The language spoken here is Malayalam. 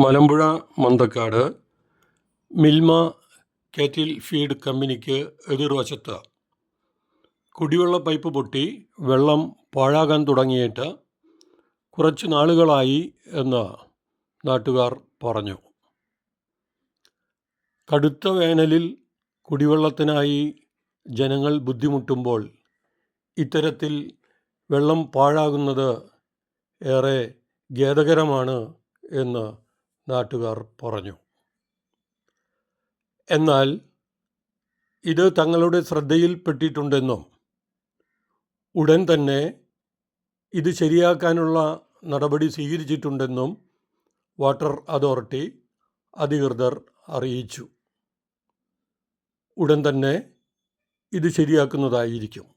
മലമ്പുഴ മന്തക്കാട് മിൽമ കാറ്റിൽ ഫീഡ് കമ്പനിക്ക് എതിർവശത്ത് കുടിവെള്ള പൈപ്പ് പൊട്ടി വെള്ളം പാഴാകാൻ തുടങ്ങിയിട്ട് കുറച്ച് നാളുകളായി എന്ന് നാട്ടുകാർ പറഞ്ഞു. കടുത്ത വേനലിൽ കുടിവെള്ളത്തിനായി ജനങ്ങൾ ബുദ്ധിമുട്ടുമ്പോൾ ഇത്തരത്തിൽ വെള്ളം പാഴാകുന്നത് ഏറെ ഖേദകരമാണ് എന്ന് നാട്ടുകാർ പറഞ്ഞു. എന്നാൽ ഇത് തങ്ങളുടെ ശ്രദ്ധയിൽപ്പെട്ടിട്ടുണ്ടെന്നും ഉടൻ തന്നെ ഇത് ശരിയാക്കാനുള്ള നടപടി സ്വീകരിച്ചിട്ടുണ്ടെന്നും വാട്ടർ അതോറിറ്റി അധികൃതർ അറിയിച്ചു. ഉടൻ തന്നെ ഇത് ശരിയാക്കുന്നതായിരിക്കും.